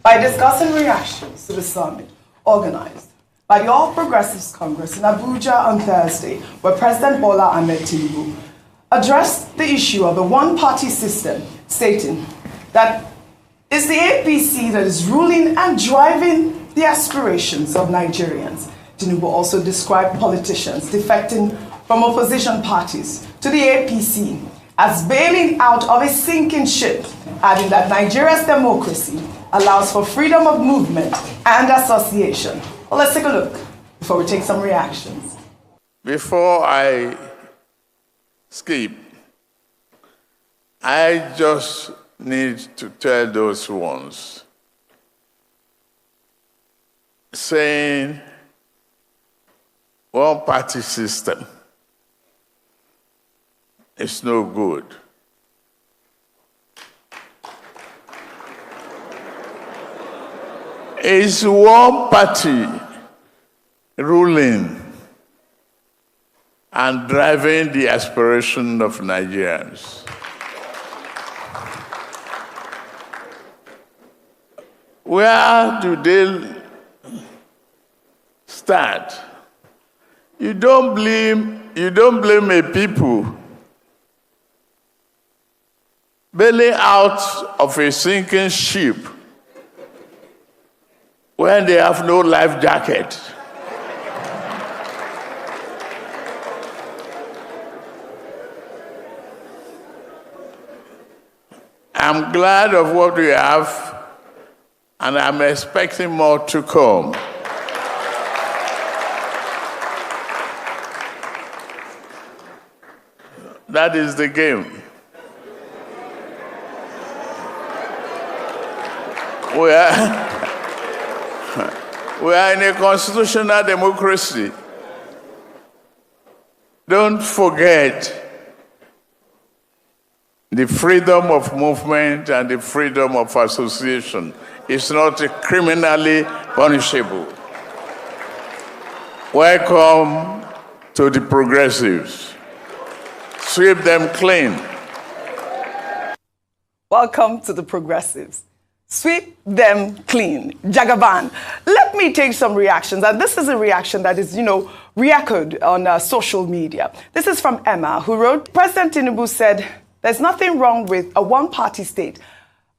by discussing reactions to the summit organized by the All Progressives Congress in Abuja on Thursday, where President Bola Ahmed Tinubu addressed the issue of the one-party system, stating that it's the APC that is ruling and driving the aspirations of Nigerians. Tinubu also described politicians defecting from opposition parties to the APC as bailing out of a sinking ship, adding that Nigeria's democracy allows for freedom of movement and association. Well, let's take a look before we take some reactions. Before I skip, I just need to tell those ones saying one-party system is no good. It's one party ruling and driving the aspiration of Nigerians. Where do they start? You don't blame a people bailing out of a sinking ship when they have no life jacket. I'm glad of what we have, and I'm expecting more to come. That is the game. We are in a constitutional democracy. Don't forget the freedom of movement and the freedom of association is not criminally punishable. Welcome to the progressives. Sweep them clean. Welcome to the progressives. Sweep them clean. Jagaban. Let me take some reactions. And this is a reaction that is, re-echoed on social media. This is from Emma, who wrote, President Tinubu said, there's nothing wrong with a one-party state.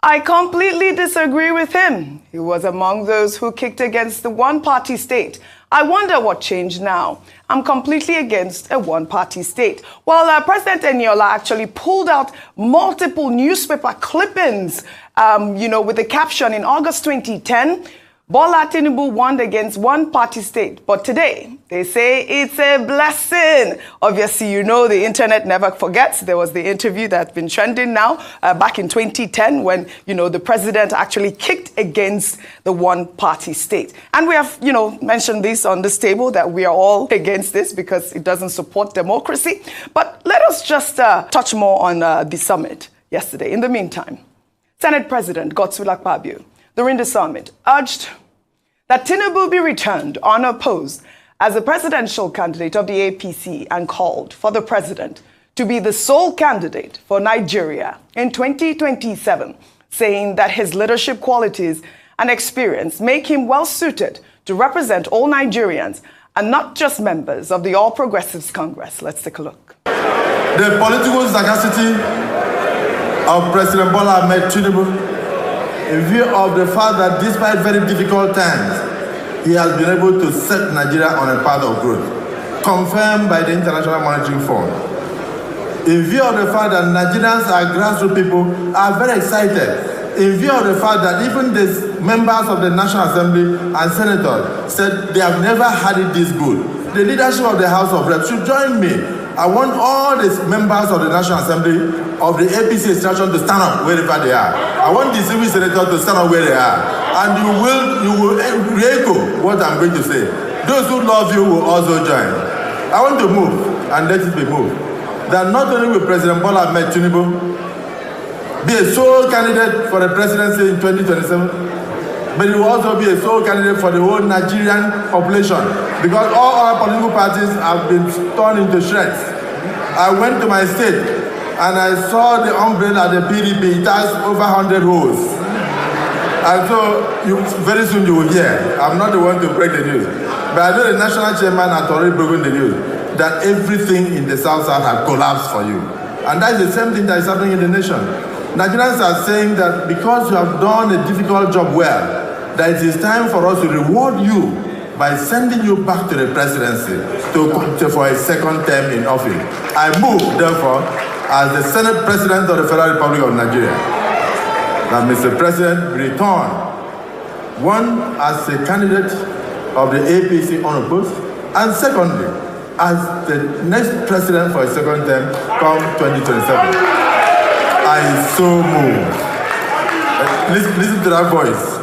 I completely disagree with him. He was among those who kicked against the one-party state. I wonder what changed now. I'm completely against a one-party state. Well, President Eniola actually pulled out multiple newspaper clippings, with the caption, in August 2010, Bola Tinubu won against one-party state. But today, they say it's a blessing. Obviously, the internet never forgets. There was the interview that's been trending now, back in 2010, when, the president actually kicked against the one-party state. And we have, mentioned this on this table, that we are all against this because it doesn't support democracy. But let us just touch more on the summit yesterday. In the meantime, Senate President Godswill Akpabio, during the summit, urged that Tinubu be returned unopposed as the presidential candidate of the APC and called for the president to be the sole candidate for Nigeria in 2027, saying that his leadership qualities and experience make him well-suited to represent all Nigerians and not just members of the All Progressives Congress. Let's take a look. The political sagacity of President Bola Ahmed Tinubu, in view of the fact that despite very difficult times, he has been able to set Nigeria on a path of growth, confirmed by the International Monetary Fund. In view of the fact that Nigerians are grassroots people, are very excited. In view of the fact that even the members of the National Assembly and senators said they have never had it this good, the leadership of the House of Reps should join me. I want all the members of the National Assembly of the APC extraction to stand up wherever they are. I want the civil senators to stand up where they are. And you will echo what I'm going to say. Those who love you will also join. I want to move, and let it be moved, that not only will President Bola Ahmed Tinubu be a sole candidate for the presidency in 2027, but he will also be a sole candidate for the whole Nigerian population, because all our political parties have been torn into shreds. I went to my state and I saw the umbrella at the PDP. It has over 100 holes. And so very soon you will hear. I'm not the one to break the news. But I know the national chairman has already broken the news that everything in the South has collapsed for you. And that's the same thing that is happening in the nation. Nigerians are saying that because you have done a difficult job well, that it is time for us to reward you by sending you back to the presidency for a second term in office. I move, therefore, as the Senate President of the Federal Republic of Nigeria, that Mr. President return, one, as a candidate of the APC unopposed, and secondly, as the next president for a second term come 2027. I so move. Listen to that voice.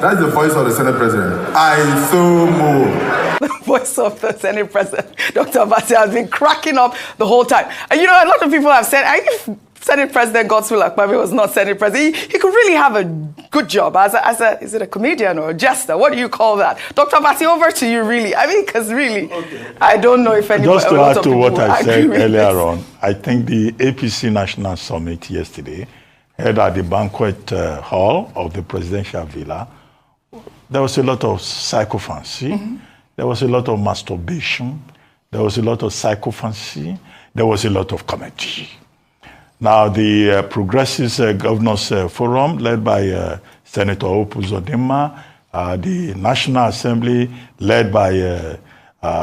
That's the voice of the Senate President. I so move. The voice of the Senate President, Dr. Abacha, has been cracking up the whole time. And you know, a lot of people have said, if Senate President Godswill Akpabio was not Senate President, he could really have a good job as a is it a comedian or a jester? What do you call that? Dr. Abacha, over to you, really. I mean, because really, I don't know if anyone... Just to add to what I said earlier on, I think the APC National Summit yesterday, held at the banquet hall of the presidential villa, there was a lot of psychophancy, there was a lot of masturbation, there was a lot of psychophancy, there was a lot of comedy. Now, the Progressive Governors Forum, led by Senator Opuzodinma, the National Assembly, led by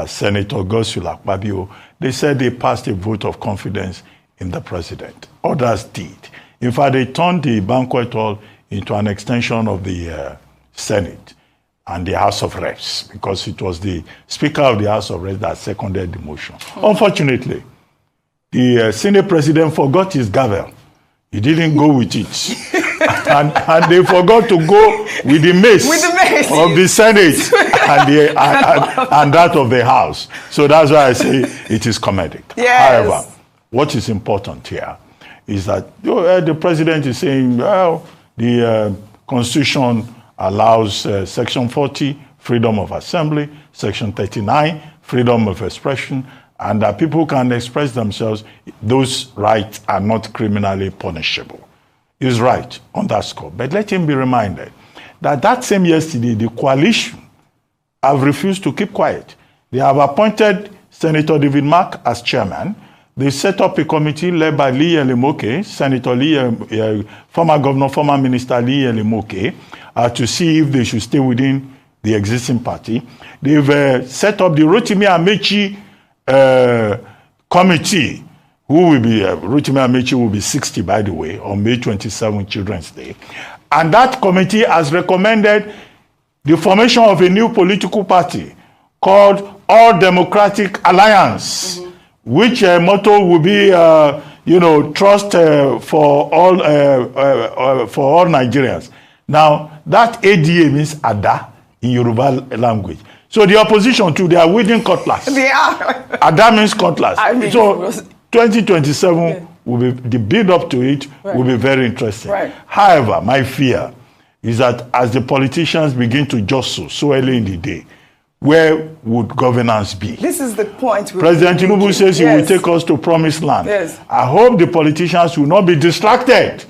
Senator Godswill Akpabio, they said they passed a vote of confidence in the president. Others did. In fact, they turned the banquet hall into an extension of the Senate and the House of Reps, because it was the Speaker of the House of Reps that seconded the motion. Unfortunately, the Senate President forgot his gavel. He didn't go with it. and they forgot to go with the mace, of the Senate and that of the House. So that's why I say it is comedic. Yes. However, what is important here is that the President is saying, well, the Constitution allows Section 40, freedom of assembly, Section 39, freedom of expression, and that people can express themselves. Those rights are not criminally punishable. He's right on that score. But let him be reminded that that same yesterday, the coalition have refused to keep quiet. They have appointed Senator David Mark as chairman. They set up a committee led by Lee Elimoke, Senator Lee, former governor, former minister Lee Elimoke, to see if they should stay within the existing party. They've set up the Rotimi Amechi committee, who will be, Rotimi Amechi will be 60, by the way, on May 27, Children's Day. And that committee has recommended the formation of a new political party called All Democratic Alliance, which motto will be, trust for all Nigerians. Now, that ADA means Ada in Yoruba language. So the opposition too, they are wielding cutlass. They are. Ada means cutlass. So 2027 will be, the build up to it will be very interesting. Right. However, my fear is that as the politicians begin to jostle so early in the day, where would governance be? This is the point. President Tinubu says he will take us to promised land. Yes. I hope the politicians will not be distracted.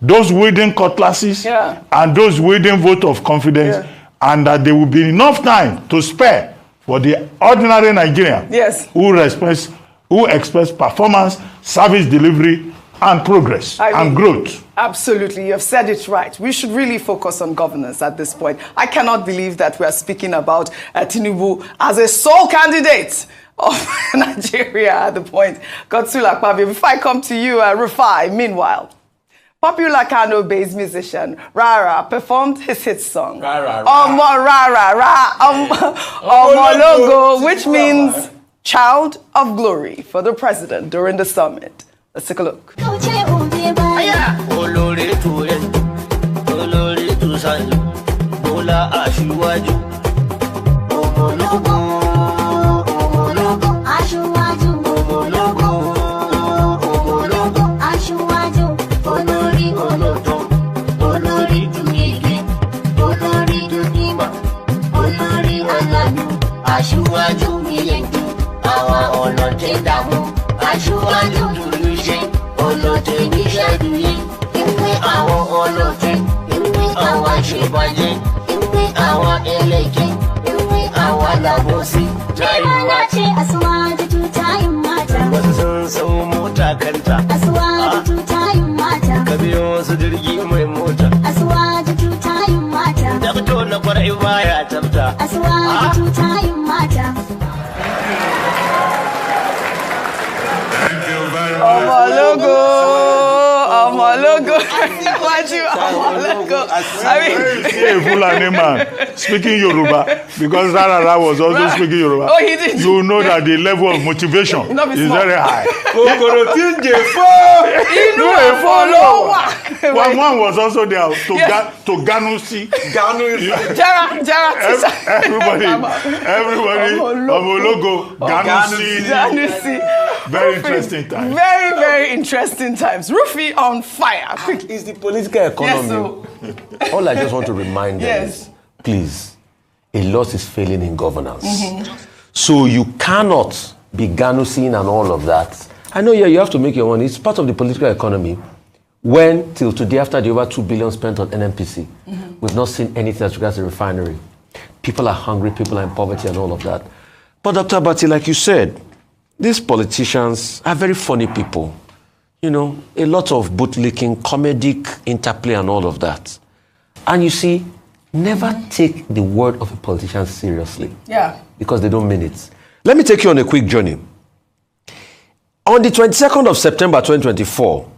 Those wielding cutlasses and those wielding vote of confidence, and that there will be enough time to spare for the ordinary Nigerian who expects performance, service delivery, and progress and growth. Absolutely, you have said it right. We should really focus on governance at this point. I cannot believe that we are speaking about Tinubu as a sole candidate of Nigeria at the point. Godswill Akpabio, before I come to you, Rufai, meanwhile, popular Kano-based musician Rara performed his hit song, Omo Rara Ra Omo Logo, which means child of glory for the president during the summit. Let's take a look. ṣèbàjẹ́ àwọn eléke àwọn alábòsí tayin mata Asuwaju tayin mata wasu sun sau mota kanta Asuwaju tayin mata ka biyo wasu jirgi mai mota Asuwaju tayin mata da fito na kwarai baya tafta Asuwaju tayin mata Thank you very much. Omologo. I mean, a Fulani man speaking Yoruba, because Rarara was also speaking Yoruba. Oh, he did. You know that the level of motivation is very high. One was also there to Ganusi. Everybody, Omologo, Ganusi. Very interesting times. Very, very interesting times. Rufai on fire. Quick. It's the political economy. Yes, so. All I just want to remind them Yes. is, please, a lot is failing in governance. So you cannot be Ganusing and all of that. I know, yeah, you have to make your money. It's part of the political economy. When, till today, after the over 2 billion spent on NNPC, we've not seen anything as regards the refinery. People are hungry, people are in poverty and all of that. But Dr. Abati, like you said, these politicians are very funny people. You know, a lot of bootlicking, comedic interplay and all of that. And you see, never take the word of a politician seriously. Yeah. Because they don't mean it. Let me take you on a quick journey. On the 22nd of September 2024,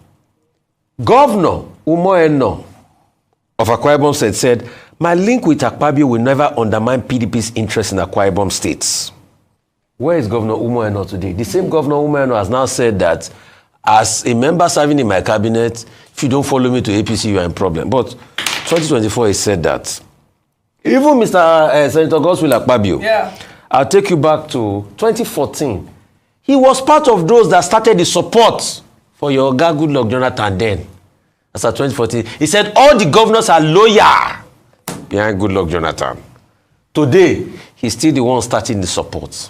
Governor Umoeno of Akwa Ibom State said, my link with Akpabio will never undermine PDP's interest in Akwa Ibom State. Where is Governor Umoeno today? The same Governor Umoeno has now said that as a member serving in my cabinet, if you don't follow me to APC, you are in problem. But 2024, he said that. Even Mr. Senator Godswill Akpabio, Yeah. I'll take you back to 2014. He was part of those that started the support for your guy, Goodluck Jonathan then. That's at 2014. He said all the governors are loyal behind Goodluck Jonathan. Today, he's still the one starting the support.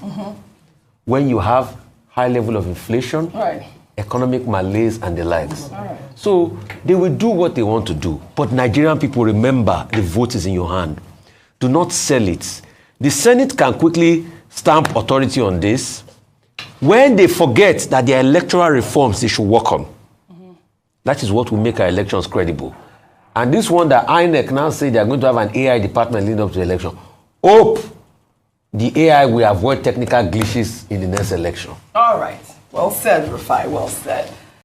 When you have high level of inflation, Right. economic malaise and the likes. So they will do what they want to do. But Nigerian people, remember, the vote is in your hand. Do not sell it. The Senate can quickly stamp authority on this. When they forget that there are electoral reforms they should work on. That is what will make our elections credible. And this one that INEC now say they are going to have an AI department leading up to the election. Hope the AI will avoid technical glitches in the next election. All right. Well said, Rufai. Well said.